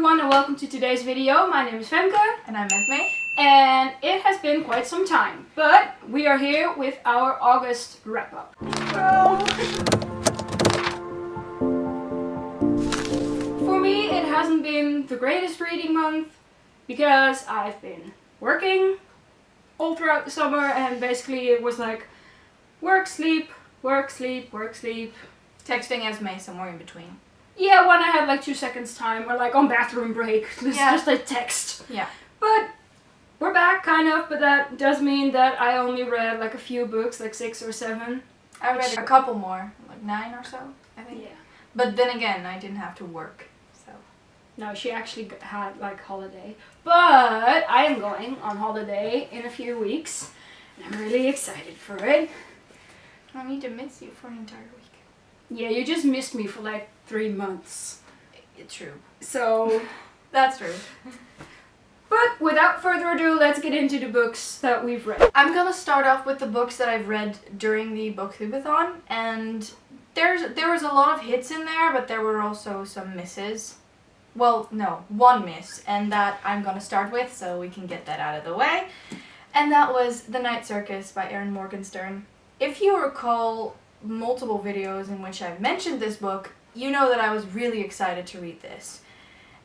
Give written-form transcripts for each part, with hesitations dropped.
everyone and welcome to today's video. My name is Femke. And I'm Esmay. And it has been quite some time, but we are here with our August wrap-up. For me, it hasn't been the greatest reading month because I've been working all throughout the summer and basically it was like work, sleep, work, sleep, work, sleep. Texting Esmay somewhere in between. Yeah, when I had like 2 seconds time or like on bathroom break, just a text. Yeah. But we're back kind of, but that does mean that I only read like a few books, like 6 or 7. I read a couple more, like 9 or so, I think. Yeah. But then again, I didn't have to work, so. No, she actually had like holiday. But I am going on holiday in a few weeks. And I'm really excited for it. I need to miss you for an entire week. Yeah, you just missed me for like 3 months. It's true. So, that's true. But without further ado, let's get into the books that we've read. I'm gonna start off with the books that I've read during the booktubeathon, and there was a lot of hits in there, but there were also some misses. Well, no, one miss, and that I'm gonna start with, so we can get that out of the way. And that was The Night Circus by Erin Morgenstern. If you recall multiple videos in which I've mentioned this book, you know that I was really excited to read this.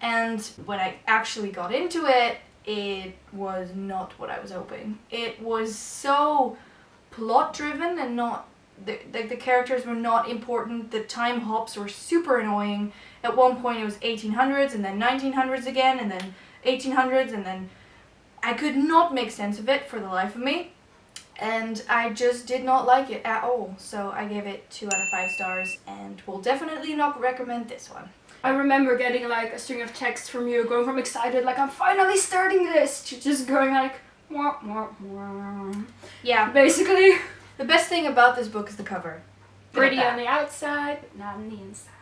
And when I actually got into it, it was not what I was hoping. It was so plot driven and not, the characters were not important, the time hops were super annoying. At one point it was 1800s and then 1900s again and then 1800s and then I could not make sense of it for the life of me. And I just did not like it at all. So I gave it 2 out of 5 stars and will definitely not recommend this one. I remember getting like a string of texts from you going from excited like I'm finally starting this to just going like wah, wah, wah. Yeah, basically. The best thing about this book is the cover. Pretty on the outside, but not on the inside.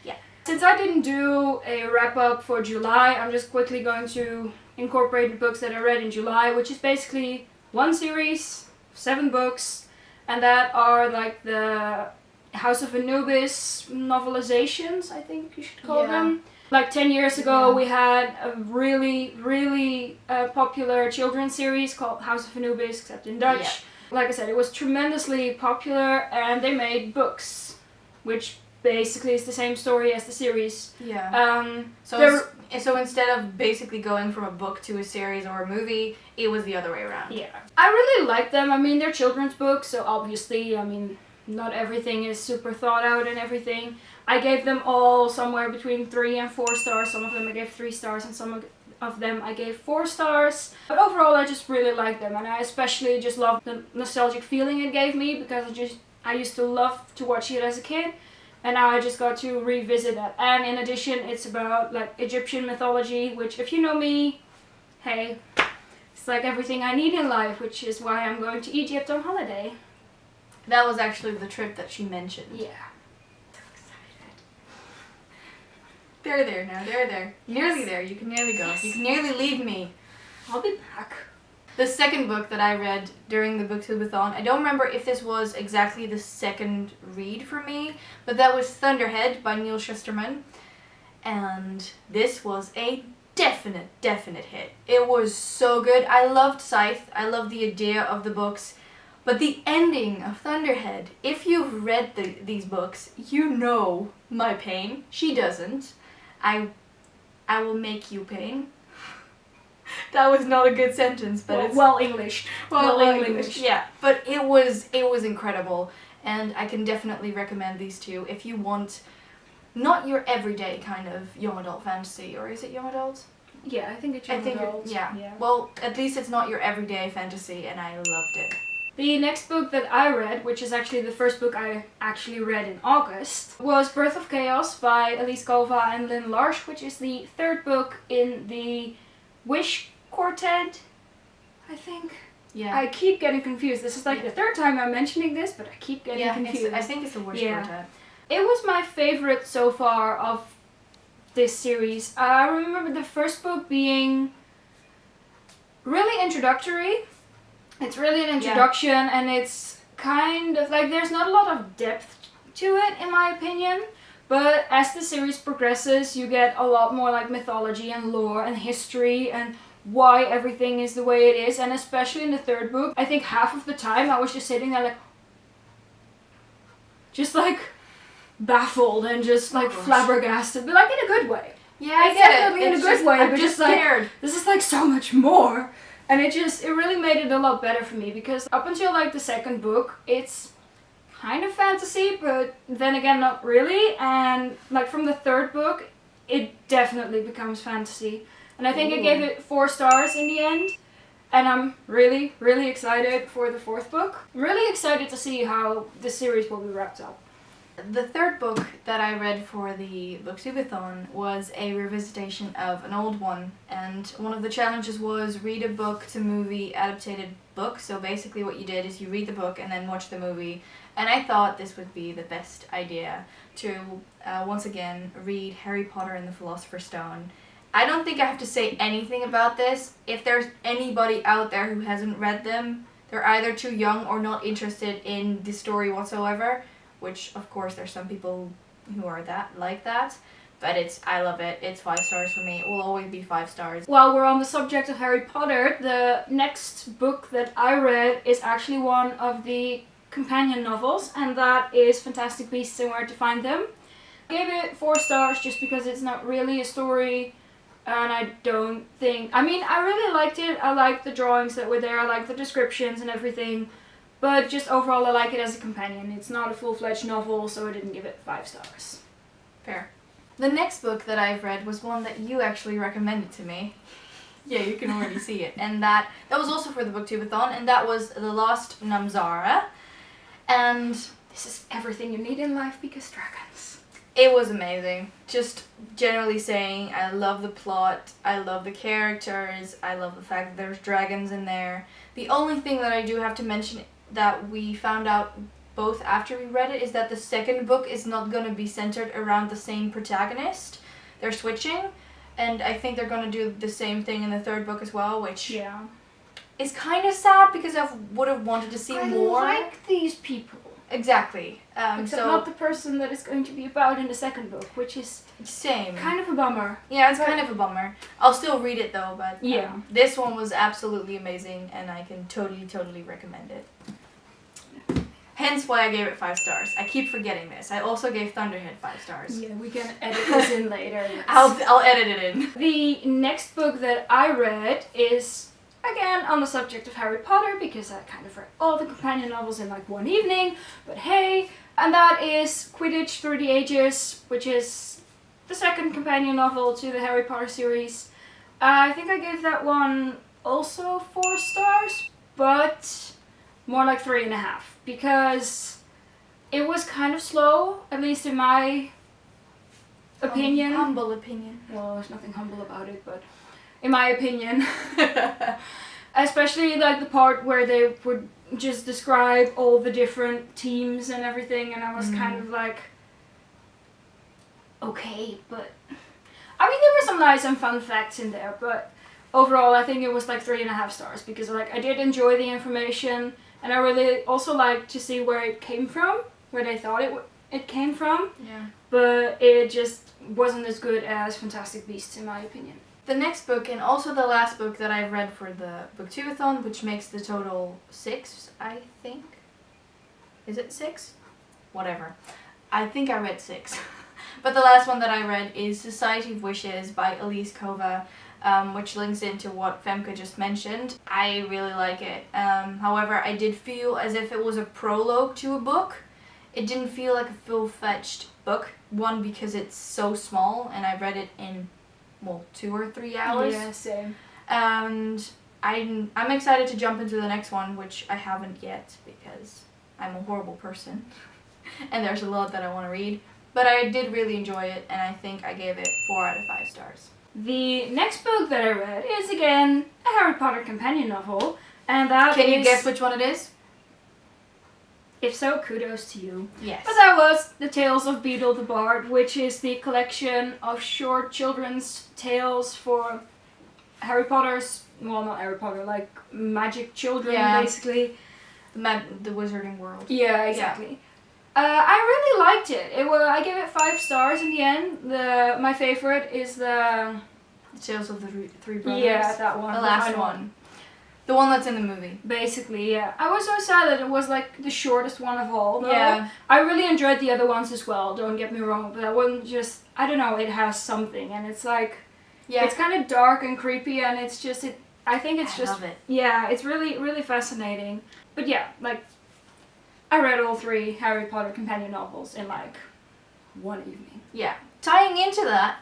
Yeah. Since I didn't do a wrap-up for July, I'm just quickly going to incorporate the books that I read in July, which is basically one series, 7 books, and that are like the House of Anubis novelizations, I think you should call them. Like 10 years ago we had a really popular children's series called House of Anubis, except in Dutch. Yeah. Like I said, it was tremendously popular and they made books, which basically is the same story as the series. Yeah. So instead of basically going from a book to a series or a movie, it was the other way around. Yeah. I really like them. I mean, they're children's books, so obviously, I mean, not everything is super thought out and everything. I gave them all somewhere between 3 and 4 stars. Some of them I gave 3 stars and some of them I gave 4 stars. But overall I just really like them and I especially just love the nostalgic feeling it gave me because I used to love to watch it as a kid and now I just got to revisit that. And in addition it's about like Egyptian mythology, which if you know me, hey, it's like everything I need in life, which is why I'm going to Egypt on holiday. That was actually the trip that she mentioned. Yeah. So excited. They're there now, they're there. Yes. Nearly there, you can nearly go. Yes. You can nearly leave me. I'll be back. The second book that I read during the booktubeathon, I don't remember if this was exactly the second read for me, but that was Thunderhead by Neil Shusterman. And this was a definite hit. It was so good. I loved Scythe, I loved the idea of the books. But the ending of Thunderhead, if you've read these books, you know my pain. She doesn't. I will make you pain. That was not a good sentence, but well English. Well English. Yeah, but it was incredible, and I can definitely recommend these two if you want not your everyday kind of young adult fantasy, or is it young adult? Yeah, I think it's young adult. Yeah. Well, at least it's not your everyday fantasy, and I loved it. The next book that I read, which is actually the first book I actually read in August, was Birth of Chaos by Elise Kova and Lynn Larsh, which is the 3rd book in the Wish Quartet, I think. Yeah. I keep getting confused. This is like the 3rd time I'm mentioning this, but I keep getting confused. I think it's the Wish Quartet. It was my favorite so far of this series. I remember the first book being really introductory. It's really an introduction and it's kind of like there's not a lot of depth to it in my opinion, But as the series progresses, you get a lot more like mythology and lore and history and why everything is the way it is. And especially in the third book, I think half of the time I was just sitting there like, just like baffled and just like flabbergasted, but like in a good way. Yeah, I get it. In a good way, I'm but just like, scared. this is like so much more. And it really made it a lot better for me, because up until like the second book, it's kind of fantasy, but then again not really. And like from the third book, it definitely becomes fantasy. And I think I gave it 4 stars in the end. And I'm really, really excited for the fourth book. I'm really excited to see how the series will be wrapped up. The third book that I read for the Booktubeathon was a revisitation of an old one, and one of the challenges was read a book to movie adapted book. So basically what you did is you read the book and then watch the movie, and I thought this would be the best idea to once again read Harry Potter and the Philosopher's Stone. I don't think I have to say anything about this. If there's anybody out there who hasn't read them, they're either too young or not interested in the story whatsoever. Which, of course, there's some people who are like that, but I love it. It's 5 stars for me. It will always be 5 stars. While we're on the subject of Harry Potter, the next book that I read is actually one of the companion novels, and that is Fantastic Beasts and Where to Find Them. I gave it 4 stars just because it's not really a story, and I really liked it. I liked the drawings that were there, I liked the descriptions and everything. But just overall, I like it as a companion. It's not a full-fledged novel, so I didn't give it 5 stars. Fair. The next book that I've read was one that you actually recommended to me. Yeah, you can already see it. And that was also for the Booktubeathon, and that was The Lost Namzara. And this is everything you need in life because dragons. It was amazing. Just generally saying, I love the plot, I love the characters, I love the fact that there's dragons in there. The only thing that I do have to mention that we found out both after we read it is that the second book is not going to be centered around the same protagonist. They're switching, and I think they're going to do the same thing in the third book as well, which is kind of sad because I would have wanted to see more. I like these people. Exactly. Except not the person that it's going to be about in the second book, which is kind of a bummer. Yeah, it's kind of a bummer. I'll still read it though, but yeah, this one was absolutely amazing, and I can totally recommend it. Hence why I gave it 5 stars. I keep forgetting this. I also gave Thunderhead 5 stars. Yeah, we can edit this in later. Yes. I'll edit it in. The next book that I read is, again, on the subject of Harry Potter, because I kind of read all the companion novels in like one evening, but hey. And that is Quidditch Through the Ages, which is the second companion novel to the Harry Potter series. I think I gave that one also 4 stars, but more like 3.5, because it was kind of slow, at least in my opinion. Humble opinion. Well, there's nothing humble about it, but in my opinion. Especially like the part where they would just describe all the different teams and everything, and I was kind of like, okay, but I mean there were some nice and fun facts in there, but overall I think it was like 3.5 stars, because like I did enjoy the information, and I really also liked to see where it came from, where they thought it came from. Yeah. But it just wasn't as good as Fantastic Beasts in my opinion. The next book, and also the last book that I've read for the Booktubeathon, which makes the total 6, I think. Is it 6? Whatever. I think I read 6. But the last one that I read is Society of Wishes by Elise Kova, which links into what Femke just mentioned. I really like it. However, I did feel as if it was a prologue to a book. It didn't feel like a full-fledged book. One, because it's so small, and I read it in 2 or 3 hours. Yeah, same. And I'm excited to jump into the next one, which I haven't yet because I'm a horrible person and there's a lot that I want to read. But I did really enjoy it, and I think I gave it 4 out of 5 stars. The next book that I read is again a Harry Potter companion novel, and that Can you guess which one it is? If so, kudos to you. Yes. But that was The Tales of Beedle the Bard, which is the collection of short children's tales for Harry Potter's, well, not Harry Potter, like magic children, basically. The Wizarding World. Yeah, exactly. I really liked it. I gave it 5 stars in the end. My favorite is the Tales of the Three Brothers. Yeah, that one. The last one. The one that's in the movie. Basically, yeah. I was so sad that it was like the shortest one of all. Though. Yeah. I really enjoyed the other ones as well, don't get me wrong, but that one just, I don't know, it has something, and it's like, Yeah. it's kind of dark and creepy, and it's just, I think it's just, love it. Yeah, it's really, really fascinating. But yeah, like, I read all 3 Harry Potter companion novels in like one evening. Yeah. Tying into that,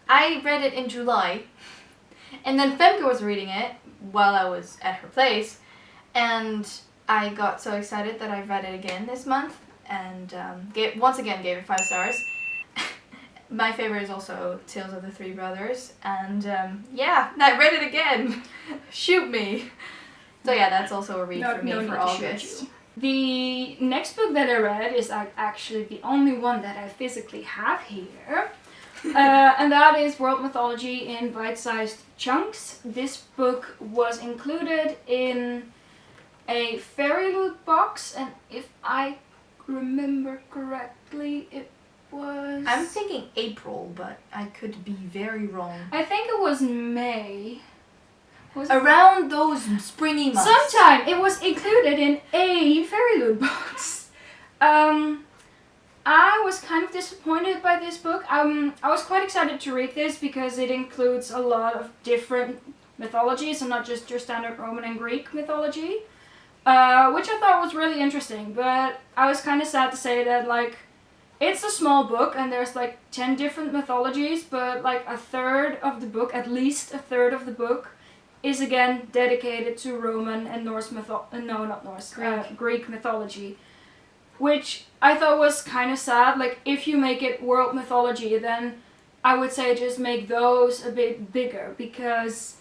I read it in July, and then Femke was reading it while I was at her place, and I got so excited that I read it again this month, and once again gave it 5 stars. My favorite is also Tales of the Three Brothers, and yeah, I read it again. Shoot me. So yeah, that's also a read for me for August. The next book that I read is actually the only one that I physically have here. And that is World Mythology in Bite-Sized Chunks. This book was included in a Fairy Loot box, and if I remember correctly, it was... I'm thinking April, but I could be very wrong. I think it was May. Around those springy months. Sometime it was included in a Fairy Loot box. I was kind of disappointed by this book. I was quite excited to read this because it includes a lot of different mythologies and not just your standard Roman and Greek mythology, which I thought was really interesting. But I was kind of sad to say that, like, it's a small book and there's like 10 different mythologies, but like a third of the book, at least a third of the book, is again dedicated to Roman and Greek mythology, which I thought was kind of sad. Like, if you make it world mythology, then I would say just make those a bit bigger, because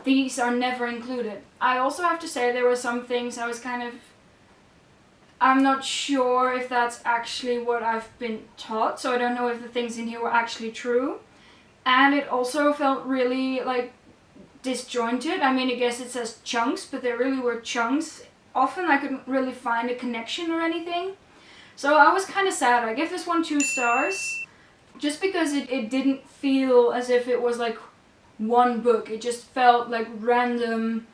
these are never included. I also have to say there were some things I was I'm not sure if that's actually what I've been taught, so I don't know if the things in here were actually true. And it also felt really like disjointed. I mean, I guess it says chunks, but there really were chunks. Often I couldn't really find a connection or anything. So I was kind of sad. I gave this one 2 stars, just because it didn't feel as if it was like one book. It just felt like random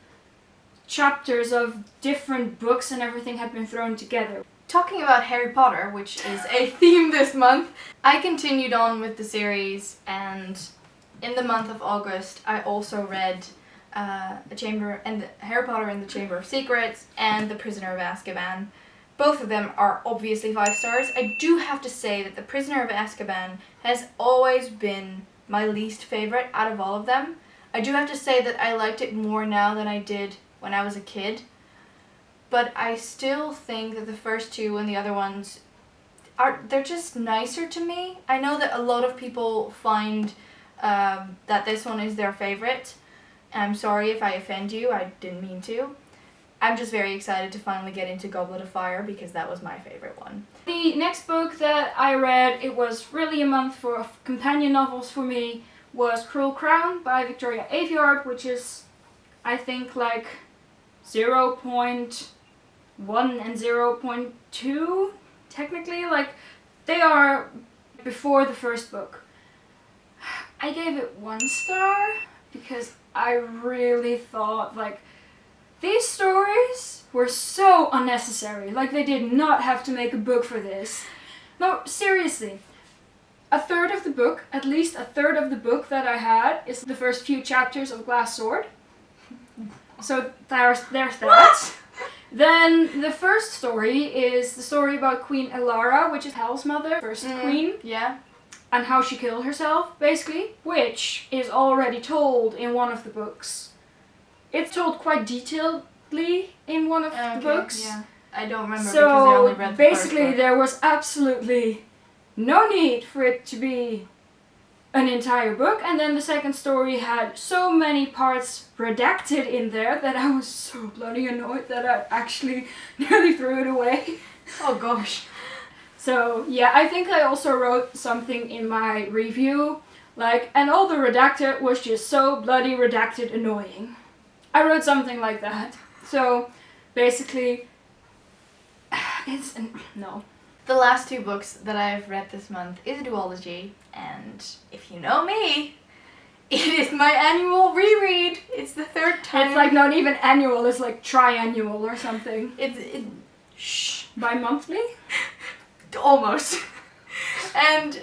chapters of different books and everything had been thrown together. Talking about Harry Potter, which is a theme this month, I continued on with the series, and in the month of August I also read Harry Potter and the Chamber of Secrets and The Prisoner of Azkaban. Both of them are obviously 5 stars. I do have to say that The Prisoner of Azkaban has always been my least favorite out of all of them. I do have to say that I liked it more now than I did when I was a kid, but I still think that the first 2 and the other ones they're just nicer to me. I know that a lot of people find that this one is their favorite. I'm sorry if I offend you, I didn't mean to. I'm just very excited to finally get into Goblet of Fire, because that was my favorite one. The next book that I read, it was really a month for companion novels for me, was Cruel Crown by Victoria Aveyard, which is, I think, like 0.1 and 0.2, technically. Like, they are before the first book. I gave it 1 star because I really thought, like, these stories were so unnecessary. Like, they did not have to make a book for this. No, seriously. A third of the book, at least a third of the book that I had, is the first few chapters of Glass Sword. So there's that. What? Then the first story is the story about Queen Elara, which is Hal's mother, first queen. Yeah. And how she killed herself, basically, which is already told in one of the books. It's told quite detailedly in one of the books. Yeah. I don't remember because I only read the basically first book. There was absolutely no need for it to be an entire book, and then the second story had so many parts redacted in there that I was so bloody annoyed that I actually nearly threw it away. Oh gosh. So yeah, I think I also wrote something in my review, like, and all the redacted was just so bloody redacted annoying. I wrote something like that. So basically, no. The last 2 books that I've read this month is a duology, and if you know me, it is my annual reread. It's the 3rd time. It's like not even annual, it's like triannual or something. Shh. Bi-monthly? Almost. And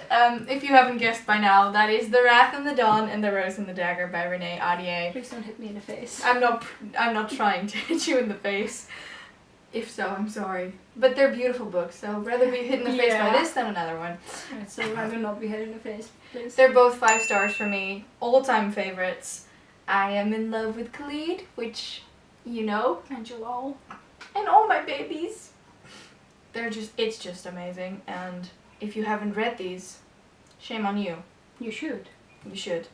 if you haven't guessed by now, that is The Wrath and the Dawn and The Rose and the Dagger by Renee Ahdieh. Please don't hit me in the face. I'm not trying to hit you in the face. If so, I'm sorry. But they're beautiful books, so rather be hit in the face by this than another one. Alright, so I will not be hit in the face, please. They're both 5 stars for me. All-time favorites. I am in love with Khalid, which you know. And Jalal. And all my babies. It's just amazing. And if you haven't read these, shame on you. You should. You should.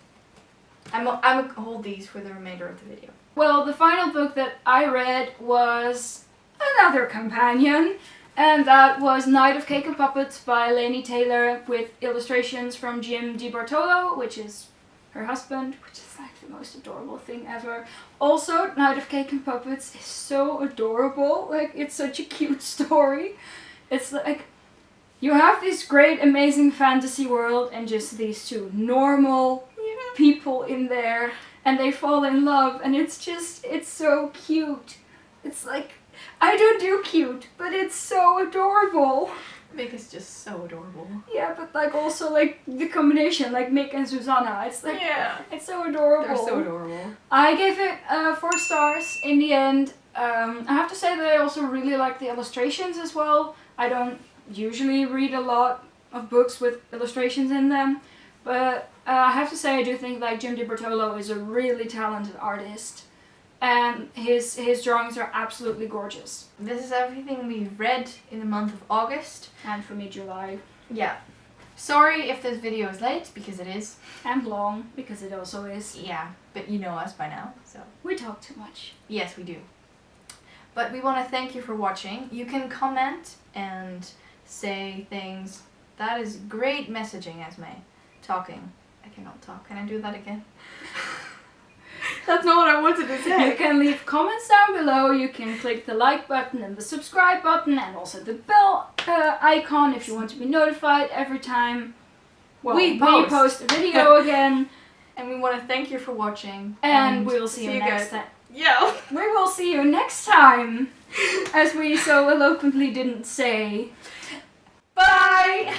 I'm gonna hold these for the remainder of the video. Well, the final book that I read was another companion, and that was Night of Cake and Puppets by Laini Taylor with illustrations from Jim DiBartolo, which is her husband, which is like the most adorable thing ever. Also, Night of Cake and Puppets is so adorable. Like, it's such a cute story. It's like you have this great, amazing fantasy world and just these 2 normal people in there, and they fall in love, and it's so cute. It's like, I don't do cute, but it's so adorable. Mick is just so adorable. Yeah, but like also like the combination, like Mick and Susanna, it's like, it's so adorable. They're so adorable. I gave it 4 stars in the end. I have to say that I also really like the illustrations as well. I don't usually read a lot of books with illustrations in them, but I have to say I do think like Jim DiBartolo is a really talented artist, and his drawings are absolutely gorgeous. This is everything we've read in the month of August. And for me, July. Yeah. Sorry if this video is late, because it is. And long, because it also is. Yeah, but you know us by now, so. We talk too much. Yes, we do. But we want to thank you for watching. You can comment and say things. That is great messaging, Esmay. Talking. I cannot talk. Can I do that again? That's not what I wanted to say. You can leave comments down below. You can click the like button and the subscribe button and also the bell icon if you want to be notified every time we post a video again. And we want to thank you for watching. And we will see you next time. Yeah. We will see you next time. As we so eloquently didn't say. Bye!